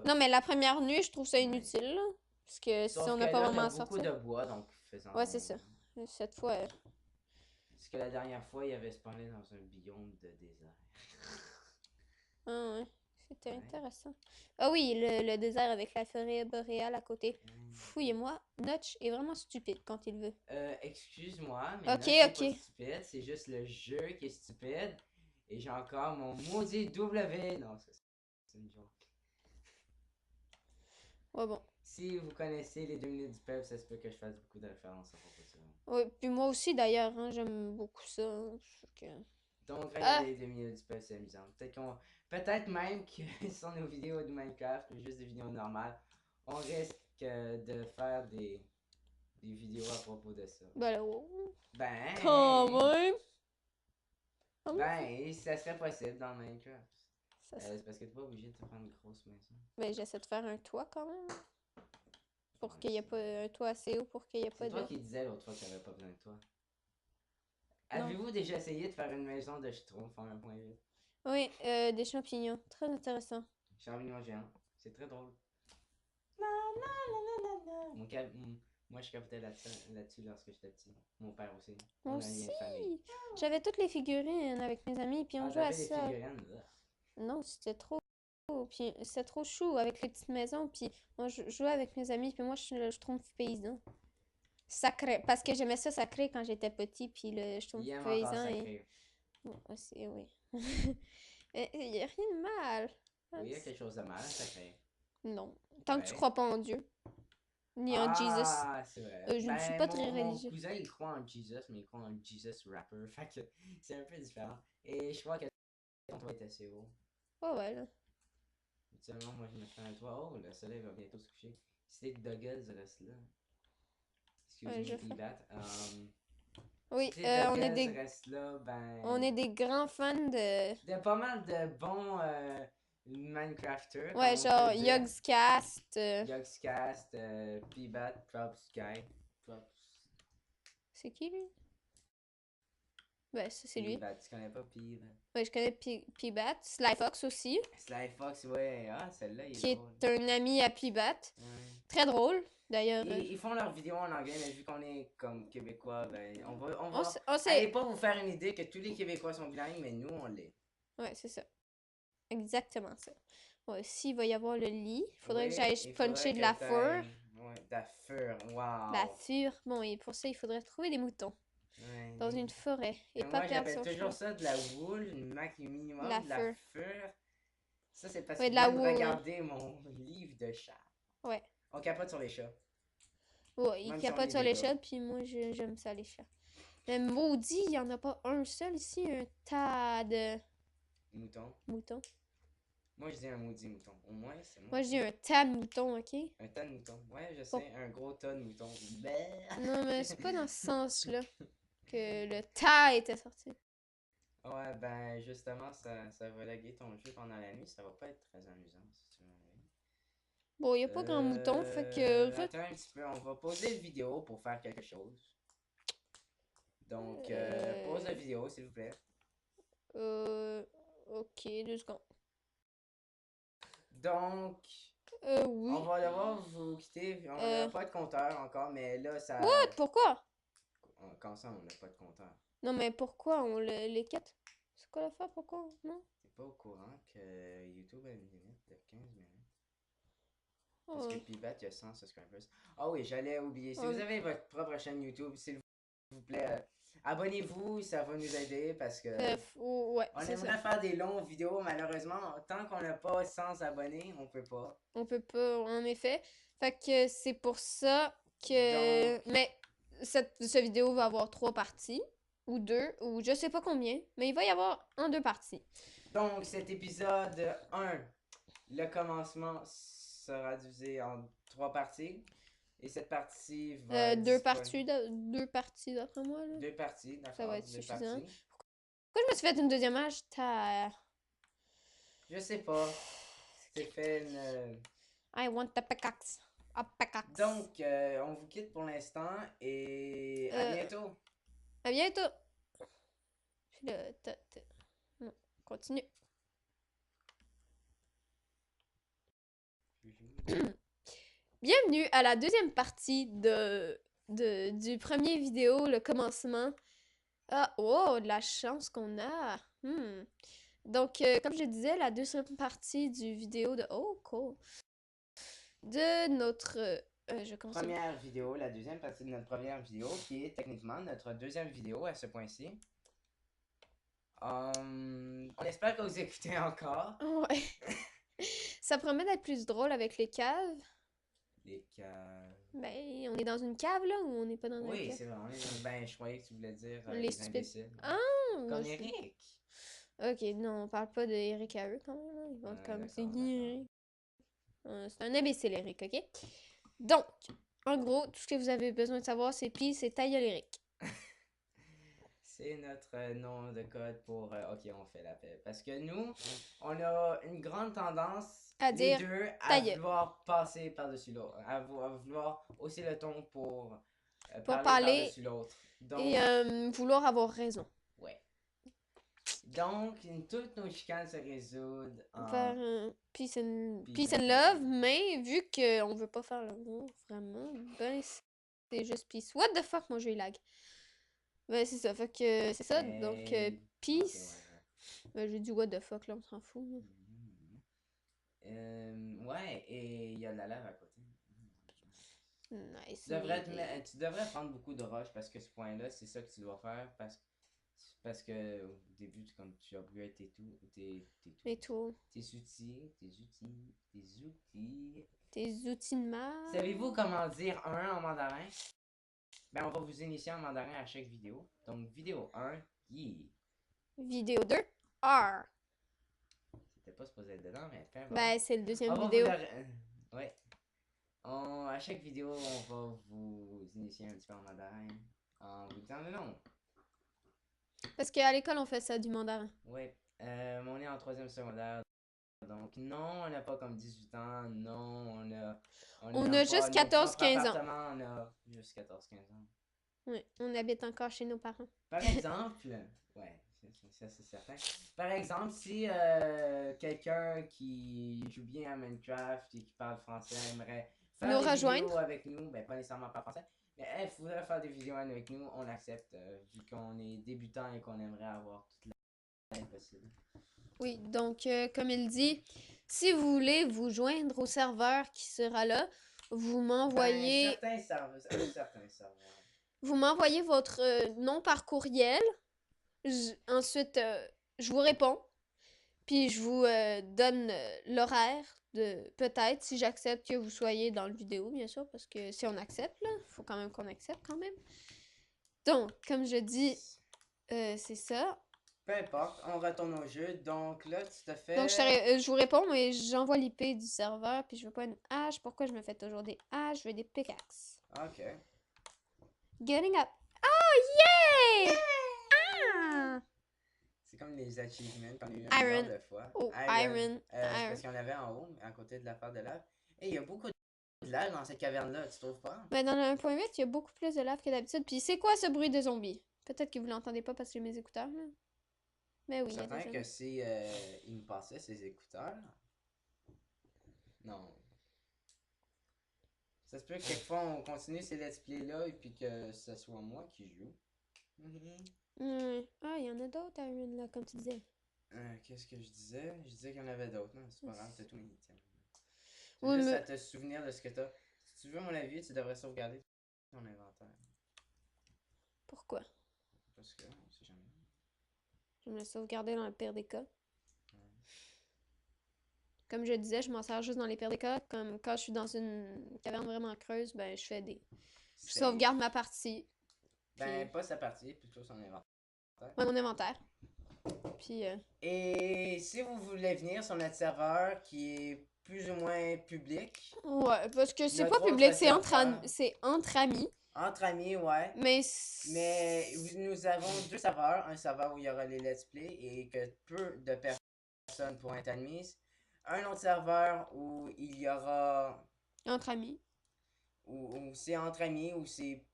Non, mais la première nuit, je trouve ça Ouais. inutile, là. Parce que si Sauf on que n'a pas là, vraiment t'as à beaucoup sortir. de bois, donc faisant Ouais, ton c'est ça. lit. Cette fois. Parce que la dernière fois, il avait spawné dans un biome de désert. Ah, ouais. C'était Ouais. intéressant. Ah oui, le désert avec la forêt boréale à côté. Ouais. Fouillez-moi, Notch est vraiment stupide quand il veut. Excuse-moi, mais Ok, Notch est pas ok. stupide, c'est juste le jeu qui est stupide. Et j'ai encore mon maudit W. Non, c'est une joke. Ouais, bon. Si vous connaissez les 2 minutes du peuple, ça se peut que je fasse beaucoup de références à propos de ça. Ouais, puis moi aussi d'ailleurs, hein, j'aime beaucoup ça. Fait que- Donc, Ah! regardez les 2 minutes du peuple, c'est amusant. Peut-être même que sur nos vidéos de Minecraft, ou juste des vidéos normales, on risque de faire des vidéos à propos de ça. Ben là, oh. Quand Ben, même! Ah, moi, ben, ça serait possible dans Minecraft. ça C'est parce que t'es pas obligé de te prendre une grosse maison. Ben, j'essaie de faire un toit quand même. Pour Ouais, qu'il n'y ait c'est pas vrai. un toit assez haut pour qu'il n'y ait C'est pas toi de. qui disais l'autre fois que t'avais pas besoin de toi. Non. Avez-vous déjà essayé de faire une maison de Schtroumpf en 1.8? Oui, des champignons. Très intéressant. Champignon géant. C'est très drôle. La, la, la, la, la, la. Moi, je capotais là-dessus lorsque j'étais petit. Mon père aussi. Moi On a un lien aussi! de famille. J'avais toutes les figurines avec mes amis, puis on Ah, jouait à t'avais des ça. figurines, là. Non, c'était trop. Puis c'était trop chou avec les petites maisons, puis moi je jouais avec mes amis, puis moi je trouve paysan. Sacré, parce que j'aimais ça sacré quand j'étais petit, puis je trouve Il aime encore paysan et. sacré. Ouais, oui. Il n'y a rien de mal. Oui, il y a quelque chose de mal à sacré. Non. Tant que tu Ouais. crois pas en Dieu, ni en Jesus. Ah, c'est vrai. Je ne suis Ben, pas très mon religieux. cousin, il croit en Jesus, mais il croit en Jesus rapper. Fait que c'est un peu différent. Et je crois que ton toit est assez haut. Ouais, ouais, là. Habituellement, moi, je me fais un toit. Oh, le soleil va bientôt se coucher. Si les Doggles restent là. Ouais, Excuse-moi, je fais. P-Bat. Oui, Si tes Doggles restent là, on ben. est des grands fans de. De pas mal de bons Minecrafters, comme Ouais, on peut genre dire. Yogscast. Yogscast, P-Bat, Props Guy. Props. C'est qui lui? Ben, ça, c'est lui. P-Bat, tu connais pas P-Bat? Ouais, je connais P-Bat. Slyfox aussi, Sly Fox, ouais. Ah, celle-là, il est qui est drôle. un ami à P-Bat. Ouais. Très drôle, d'ailleurs. Ils font leurs vidéos en anglais, mais vu qu'on est comme Québécois, ben, on On va. sait, on Allez sait- pas vous faire une idée que tous les Québécois sont bilingues, mais nous, on l'est. Ouais, c'est ça. Exactement ça. Ouais, s'il va y avoir le lit, il faudrait que Oui, j'aille il puncher faudrait de que la fur. t'ailles. Ouais, d'affaire, La wow. fur. Bon, et pour ça, il faudrait trouver des moutons dans Ouais. une forêt et Et pas moi, perdre j'appelle son toujours chemin. ça de la wool, De minimum, la de la fur. fur. Ça, c'est parce Ouais, qu'il de la vient de wool. regarder mon livre de chat. Ouais. On capote sur les chats, Ouais, il même si on capote est sur des les gars. chats, puis moi, j'aime ça, les chats. Mais maudit, il n'y en a pas un seul ici, un tas de Mouton. moutons. Moi, je dis un maudit mouton. Au moins, c'est Moi, je mouton. dis un tas de moutons, ok? Un tas de moutons. Ouais, je Pour... sais, un gros tas de moutons. Ben. Non, mais c'est pas dans ce sens-là que le tas était sorti. Ouais, ben justement, ça va laguer ton jeu pendant la nuit. Ça va pas être très amusant si tu veux. Bon, il n'y a pas grand mouton, fait que... Attends un petit peu, on va poser la vidéo pour faire quelque chose. Donc, pause la Euh... vidéo, s'il vous plaît. euh, Ok, 2 secondes. Donc, on Oui. va devoir vous quitter. On n'a Euh... pas de compteur encore, mais là, ça. What? Pourquoi? Quand ça, on n'a pas de compteur? Non, mais pourquoi on les quête? C'est quoi l'affaire? Pourquoi? Non? T'es pas au courant que YouTube a une limite de 15 minutes? Parce que Oh, Pibat, il y a 100 subscribers. Ah oui, j'allais oublier. Si vous oh, avez votre propre chaîne YouTube, s'il vous plaît, abonnez-vous, ça va nous aider parce que ouais, on c'est ça. aimerait faire des longues vidéos. Malheureusement, tant qu'on n'a pas 100 abonnés, on peut pas. On peut pas, en effet. Fait que c'est pour ça Donc, que... Mais cette vidéo va avoir 3 parties. Ou 2, ou je sais pas combien. Mais il va y avoir en 2 parties. donc cet épisode 1, le commencement sera divisé en 3 parties. Et cette partie va être Deux disponible. parties, 2 parties d'après moi, là. 2 parties, Ça va d'accord, être deux suffisant. parties. Pourquoi je me suis fait une deuxième âge? T'as... Je sais pas. C'est fait une. I want the pickaxe. A pickaxe. Donc, on vous quitte pour l'instant et à Euh, bientôt. à bientôt. Puis là, non, continue. Bienvenue à la deuxième partie du premier vidéo, le commencement. Ah, oh, de la chance qu'on a. Donc, comme je disais, la deuxième partie du vidéo de... Oh, cool. De notre... je commence à... Première vidéo, la deuxième partie de notre première vidéo, qui est techniquement notre deuxième vidéo à ce point-ci. On espère que vous écoutez encore. Ouais. Ça promet d'être plus drôle avec les caves. Les caves. Ben, on est dans une cave, là, ou on n'est pas dans une Oui, cave? c'est vrai. Ben, je croyais que tu voulais dire Les les stupides. imbéciles. Ah, moi, Comme je- Eric. Ok, non, on parle pas de Eric à eux, quand même, là. Ils vont être comme... C'est D'accord, qui, d'accord. Eric? C'est un imbécile, Eric, ok? Donc, en gros, tout ce que vous avez besoin de savoir, c'est puis c'est ta gueule, Eric. C'est notre nom de code pour OK, on fait la paix. Parce que nous, on a une grande tendance, À les dire deux, ta à gueule. vouloir passer par-dessus l'autre. À vouloir hausser le ton pour Pour parler parler par-dessus l'autre. Donc, et vouloir avoir raison. ouais. Donc, toutes nos chicanes se résoudent en Faire peace and peace and love, love. mais vu qu'on veut pas faire l'amour, vraiment, ben c'est juste peace. What the fuck, mon jeu il lag. Ben c'est ça, fait que c'est ça, donc Mais... peace. Ok, Ben j'ai dit what the fuck là, on s'en fout. Là. ouais, et il y a de la lave à côté. Nice. Tu devrais prendre beaucoup de roches parce que ce point-là, c'est ça que tu dois faire parce que au début, comme tu upgrades Mais tout. tes outils. Tes outils de mal. Savez-vous comment dire un en mandarin? Ben, on va vous initier en mandarin à chaque vidéo. Donc, vidéo 1, yi. Vidéo 2, R. C'était pas supposé être dedans, mais peu importe. Ben c'est le deuxième On va vidéo. Ouais. À chaque vidéo, on va vous initier un petit peu en mandarin en vous disant le nom. Parce qu'à l'école on fait ça du mandarin. Ouais. On est en troisième secondaire. Donc, non, on n'a pas comme 18 ans. Non, On n'a a pas juste nos 14-15 propres ans. appartements. On a juste 14-15 ans. Oui, on habite encore chez nos parents. Par exemple, ouais, ça c'est certain. Par exemple, si quelqu'un qui joue bien à Minecraft et qui parle français aimerait faire Nous des rejoindre. vidéos avec nous, ben pas nécessairement pas français, mais elle voudrait faire des vidéos avec nous, on accepte vu qu'on est débutant et qu'on aimerait avoir toute l'aide possible. Oui, donc comme il dit, si vous voulez vous joindre au serveur qui sera là, vous m'envoyez Certains serveurs. vous m'envoyez votre nom par courriel. Ensuite, je vous réponds. Puis je vous donne l'horaire de peut-être si j'accepte que vous soyez dans le vidéo, bien sûr, parce que si on accepte, là, faut quand même qu'on accepte quand même. Donc, comme je dis, c'est ça. Peu importe, on retourne au jeu. Donc là, tu te fais. Donc, je vous réponds, mais j'envoie l'IP du serveur, puis je veux pas une hache. Pourquoi je me fais toujours des haches? Je veux des pickaxes. Ok. Getting up. Oh, yay! Ah! C'est comme les achievements qu'on a eu Iron. un milliard de fois. Oh, iron. C'est parce qu'il y en avait en haut, à côté de la part de lave. Et il y a beaucoup de lave dans cette caverne-là, tu trouves pas? Ben, dans le 1.8, il y a beaucoup plus de lave que d'habitude. Puis c'est quoi ce bruit de zombie? Peut-être que vous l'entendez pas parce que j'ai mes écouteurs, là. Mais oui, il y a Certain des que zombies. si il me passait ses écouteurs. Non. Ça se peut que quelquefois on continue ces let's play-là et puis que ce soit moi qui joue. Ah, il y en a d'autres, Iron, là, comme tu disais. Qu'est-ce que je disais? Je disais qu'il y en avait d'autres, non? C'est pas grave, t'as tout mis. Tiens. Oui, Juste mais- à te souvenir de ce que t'as. Si tu veux mon avis, tu devrais sauvegarder ton inventaire. Pourquoi? Parce que, on sait jamais. Je me le sauvegarder dans le pire des cas. Comme je disais, je m'en sers juste dans les pires des cas. Comme quand je suis dans une caverne vraiment creuse, ben je fais des... Je Save. sauvegarde ma partie. Ben, Puis... pas sa partie, plutôt son inventaire. Ouais, mon inventaire. Puis... Et si vous voulez venir sur notre serveur qui est plus ou moins public, Ouais, parce que c'est Notre pas public, autre c'est serveur. c'est entre amis. entre amis, ouais. Mais... Mais nous avons deux serveurs. Un serveur où il y aura les let's play et que peu de personnes pourront être admises. Un autre serveur où il y aura. Entre amis. Où c'est entre amis, où c'est